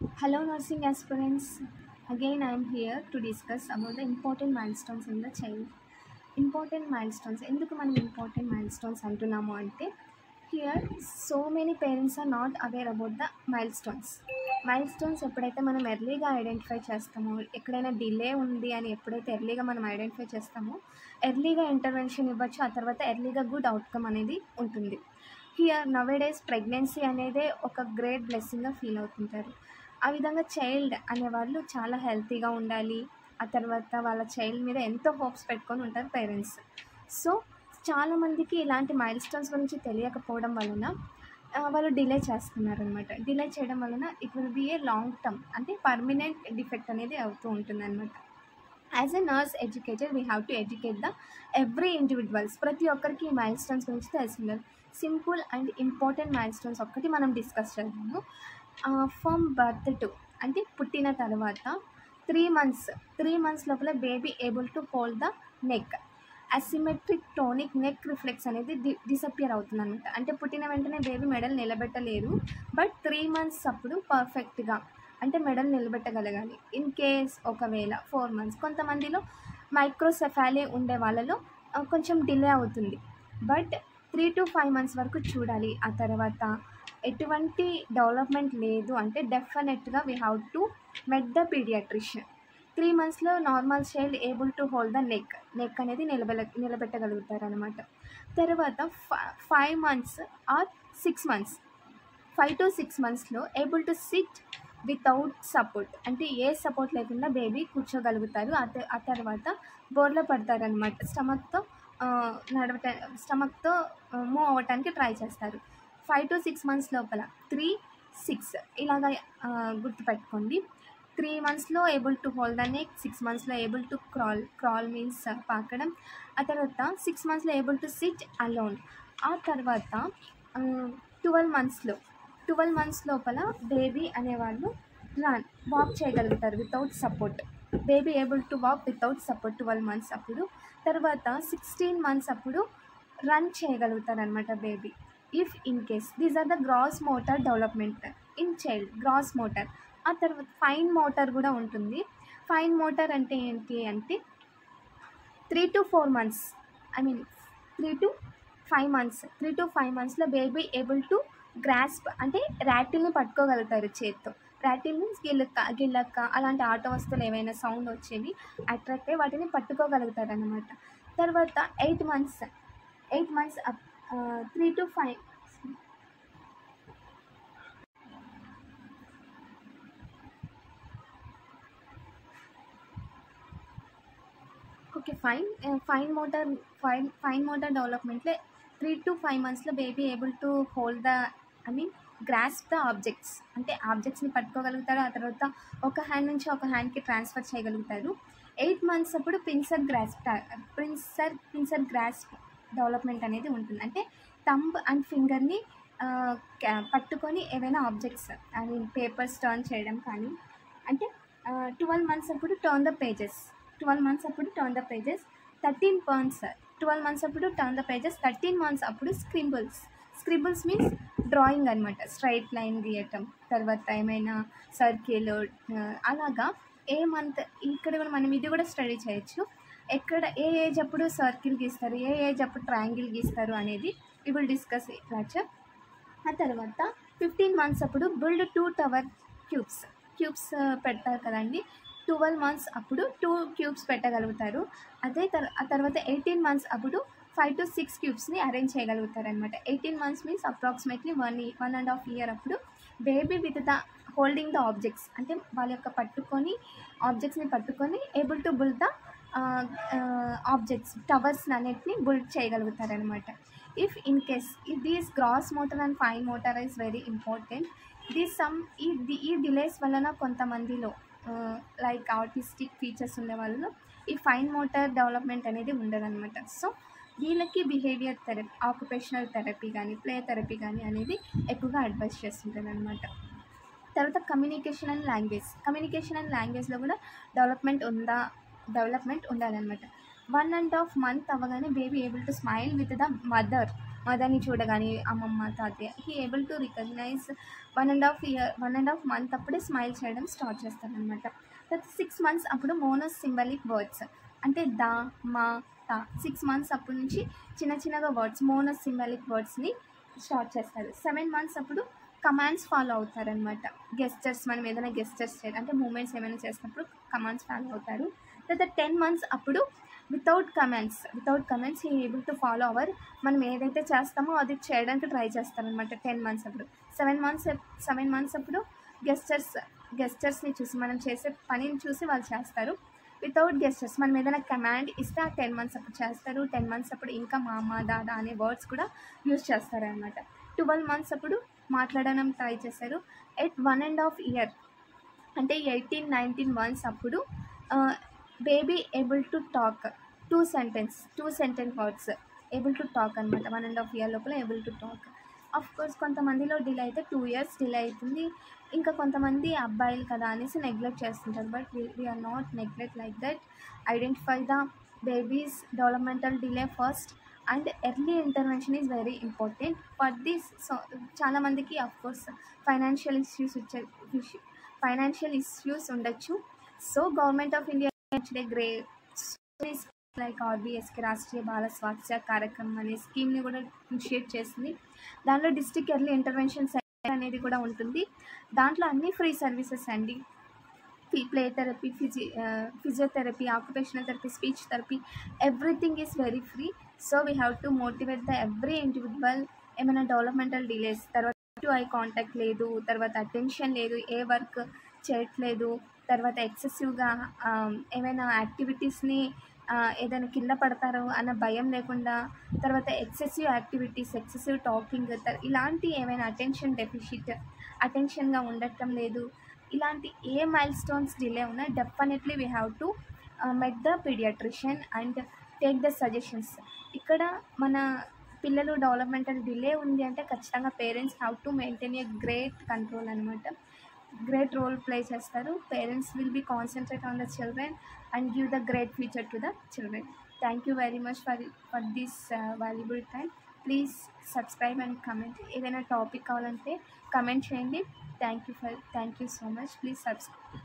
Hello, nursing aspirants. Again, I am here to discuss about the important milestones in the child. Important milestones ఎందుకు మనం important milestones అంటున్నాము అంటే here so many parents are not aware about the milestones ఎప్పుడైతే మనం ఎర్లీగా identify చేస్తామో ఎక్కడైనా delay ఉంది అని ఎప్పుడైతే ఎర్లీగా మనం ఐడెంటిఫై చేస్తామో ఎర్లీగా ఇంటర్వెన్షన్ ఇవ్వచ్చు, ఆ తర్వాత ఎర్లీగా గుడ్ అవుట్కమ్ అనేది ఉంటుంది. హియర్ నవేడేస్ ప్రెగ్నెన్సీ అనేదే ఒక గ్రేట్ బ్లెస్సింగ్గా ఫీల్ అవుతుంటారు. ఆ విధంగా చైల్డ్ అనేవాళ్ళు చాలా హెల్తీగా ఉండాలి, ఆ తర్వాత వాళ్ళ చైల్డ్ మీద ఎంతో హోప్స్ పెట్టుకొని ఉంటారు పేరెంట్స్. సో చాలామందికి ఇలాంటి మైల్స్టోన్స్ గురించి తెలియకపోవడం వలన వాళ్ళు డిలే చేస్తున్నారనమాట. డిలే చేయడం వలన it will be a long term అంటే పర్మనెంట్ డిఫెక్ట్ అనేది అవుతూ ఉంటుందన్నమాట. As a nurse educator we have to educate the every individuals. ప్రతి ఒక్కరికి ఈ మైల్స్టోన్స్ గురించి తెలిసిండాలి. సింపుల్ అండ్ ఇంపార్టెంట్ మైల్స్టోన్స్ ఒక్కటి మనం డిస్కస్ చేద్దాము. ఫ్రమ్ బర్త్ టు అంటే పుట్టిన తర్వాత 3 months లోపల baby able to hold the neck. Asymmetric tonic neck reflex అనేది డిసపియర్ అవుతుంది అనమాట. అంటే పుట్టిన వెంటనే బేబీ మెడల్ నిలబెట్టలేరు, బట్ 3 months అప్పుడు పర్ఫెక్ట్గా అంటే మెడల్ నిలబెట్టగలగాలి. ఇన్ కేస్ ఒకవేళ 4 months కొంతమందిలో మైక్రోసెఫాలీ ఉండే వాళ్ళలో కొంచెం డిలే అవుతుంది, బట్ 3 to 5 months వరకు చూడాలి. ఆ తర్వాత ఎటువంటి డెవలప్మెంట్ లేదు అంటే డెఫినెట్గా we have to met the paediatrician. 3 monthsలో normal child able to hold the neck అనేది నిలబెట్టగలుగుతారు అనమాట. తర్వాత 5 months ఆర్ 6 months, 5 to 6 monthsలో able to sit without support అంటే ఏ సపోర్ట్ లేకుండా బేబీ కూర్చోగలుగుతారు. ఆ తర్వాత బోర్లో పడతారనమాట. స్టమక్తో మూవ్ అవ్వటానికి ట్రై చేస్తారు. 5 to 6 months లోపల 3, 6 ఇలాగ గుర్తుపెట్టుకోండి. 3 monthsలో able to hold the neck, 6 monthsలో ఏబుల్ టు క్రాల్ మీన్స్ పాకడం, ఆ తర్వాత 6 monthsలో ఏబుల్ టు సిట్ అలోన్. ఆ తర్వాత 12 months లోపల బేబీ అనేవాళ్ళు వాక్ చేయగలుగుతారు without support. Baby able to walk without support 12 months అప్పుడు. తర్వాత 16 months అప్పుడు రన్ చేయగలుగుతారు అనమాట baby. If in case these are the gross motor development in child. Gross motor, ఆ తర్వాత ఫైన్ మోటార్ కూడా ఉంటుంది. ఫైన్ మోటార్ అంటే ఏంటి అంటే 3 to 4 months, I mean 3 to 5 monthsలో బేబీ ఏబుల్ టు గ్రాస్ప్ అంటే ర్యాటిల్ని పట్టుకోగలుగుతారు చేత్తో. ర్యాటిల్ మీన్స్ గిల్లక్క అలాంటి ఆట వస్తువులు ఏవైనా సౌండ్ వచ్చేవి అట్రాక్ట్ అయ్యి వాటిని పట్టుకోగలుగుతారు అన్నమాట. తర్వాత 8 months 3 to 5 okay fine. Fine motor డెవలప్మెంట్లో 3 to 5 monthsలో baby able to hold the I mean grasp the objects అంటే ఆబ్జెక్ట్స్ని పట్టుకోగలుగుతారు. ఆ తర్వాత ఒక హ్యాండ్ నుంచి ఒక హ్యాండ్కి ట్రాన్స్ఫర్ చేయగలుగుతారు. 8 months అప్పుడు పిన్సర్ గ్రాస్ప్ డెవలప్మెంట్ అనేది ఉంటుంది. అంటే థంబ్ అండ్ ఫింగర్ని పట్టుకొని ఏవైనా objects I mean papers turn చేయడం కానీ. అంటే 12 months అప్పుడు టర్న్ ద పేజెస్. 12 months అప్పుడు టర్న్ ద పేజెస్. 13 months అప్పుడు స్క్రిబుల్స్ మీన్స్ డ్రాయింగ్ అనమాట. స్ట్రైట్ లైన్ గీయటం, తర్వాత ఏమైనా సర్కిల్ అలాగా. ఏ మంత్ ఇక్కడ కూడా మనం ఇది కూడా స్టడీ చేయొచ్చు. ఎక్కడ ఏ ఏజ్ అప్పుడు సర్కిల్ గీస్తారు, ఏ ఏజ్ అప్పుడు ట్రయాంగిల్ గీస్తారు అనేది వి విల్ డిస్కస్ ఫ్యూచర్. ఆ తర్వాత 15 months అప్పుడు బిల్డ్ 2 టవర్ క్యూబ్స్ పెడతారు కదండి. 12 months అప్పుడు 2 క్యూబ్స్ పెట్టగలుగుతారు. ఆ తర్వాత 18 months అప్పుడు 5 to 6 క్యూబ్స్ని అరేంజ్ చేయగలుగుతారు అనమాట. 18 months మీన్స్ అప్రాక్సిమేట్లీ 1.5 year అప్పుడు baby with the holding the objects అంటే వాళ్ళ యొక్క ఆబ్జెక్ట్స్ని పట్టుకొని able to build the objects towers అన్నిటిని బిల్డ్ చేయగలుగుతారనమాట. If in case these gross motor and fine motor is very important. ఈ డిలేస్ వలన కొంతమందిలో లైక్ ఆర్టిస్టిక్ ఫీచర్స్ ఉండే వాళ్ళలో ఈ ఫైన్ మోటార్ డెవలప్మెంట్ అనేది ఉండదన్నమాట. సో వీళ్ళకి బిహేవియర్ థెరపీ, ఆక్యుపేషనల్ థెరపీ కానీ ప్లే థెరపీ కానీ అనేది ఎక్కువగా అడ్వైస్ చేస్తుంటుంది అనమాట. తర్వాత కమ్యూనికేషన్ అండ్ లాంగ్వేజ్లో కూడా డెవలప్మెంట్ ఉండాలన్నమాట. 1.5 month అవ్వగానే baby able to smile with the మదర్ని చూడగానే అమ్మమ్మ తాతయ్య he able to recognise 1.5 month అప్పుడే స్మైల్ చేయడం స్టార్ట్ చేస్తారనమాట. తర్వాత 6 months అప్పుడు మోనోసింబలిక్ వర్డ్స్ అంటే దా మా తా 6 months అప్పటి నుంచి చిన్న చిన్నగా వర్డ్స్ మోనోసింబలిక్ వర్డ్స్ని స్టార్ట్ చేస్తారు. 7 months అప్పుడు కమాండ్స్ ఫాలో అవుతారనమాట. గెస్చర్స్ మనం ఏదైనా గెస్చర్స్ చేయాలి అంటే మూమెంట్స్ ఏమైనా చేసినప్పుడు కమాండ్స్ ఫాలో అవుతారు. తర్వాత 10 months అప్పుడు without comments he able to follow our మనం ఏదైతే చేస్తామో అది చేయడానికి ట్రై చేస్తారనమాట 10 months అప్పుడు. 7 months అప్పుడు గెస్చర్స్ని చూసి మనం చేసే పనిని చూసి వాళ్ళు చేస్తారు. వితౌట్ గెస్చర్స్ మనం ఏదైనా కమాండ్ ఇస్తే ఆ 10 months అప్పుడు చేస్తారు. 10 months అప్పుడు ఇంకా మామ దాదా అనే వర్డ్స్ కూడా యూజ్ చేస్తారనమాట. 12 months అప్పుడు మాట్లాడడం ట్రై చేశారు. ఎట్ 1.5 year అంటే 18-19 months అప్పుడు baby able to talk 2 sentence words able to talk అనమాట. 1.5 year లోపల able to talk. Of course కొంతమందిలో డిలే అయితే 2 years డిలే అవుతుంది. ఇంకా కొంతమంది అబ్బాయిలు కదా అనేసి నెగ్లెక్ట్ చేస్తుంటారు. But we are not neglect like that. Identify the babies developmental delay first and early intervention is very important for this. So చాలామందికి ఆఫ్ కోర్స్ ఫైనాన్షియల్ ఇష్యూస్ ఉండొచ్చు. So government of India great like ఆర్బీఎస్కి రాష్ట్రీయ బాల స్వాస్థ్య కార్యక్రమం అనే స్కీమ్ని కూడా initiate చేసింది. దాంట్లో district early intervention centre అనేది కూడా ఉంటుంది. దాంట్లో అన్ని ఫ్రీ సర్వీసెస్ అండి. Play therapy, physiotherapy, occupational therapy, speech therapy, everything is very free. So we have to motivate the every individual. ఏమైనా డెవలప్మెంటల్ డిలేస్, తర్వాత టు ఐ కాంటాక్ట్ లేదు, తర్వాత అటెన్షన్ లేదు, ఏ వర్క్ చేయట్లేదు, తర్వాత ఎక్సెసివ్గా ఏమైనా యాక్టివిటీస్ని ఏదైనా కింద పడతారో అన్న భయం లేకుండా, తర్వాత ఎక్సెసివ్ యాక్టివిటీస్, ఎక్సెసివ్ టాకింగ్, ఇలాంటి ఏమైనా అటెన్షన్గా ఉండటం లేదు, ఇలాంటి ఏ మైల్ స్టోన్స్ డిలే ఉన్నా definitely we have to met the paediatrician and take the suggestions. ఇక్కడ మన పిల్లలు డెవలప్మెంటల్ డిలే ఉంది అంటే ఖచ్చితంగా parents have to maintain a great control అనమాట. గ్రేట్ రోల్ ప్లే చేస్తారు. Parents will be concentrate on the children and give the great future to the children. Thank you very much for this valuable time. Please subscribe and comment. ఏదైనా topic కావాలంటే comment చేయండి. Thank you so much. Please subscribe.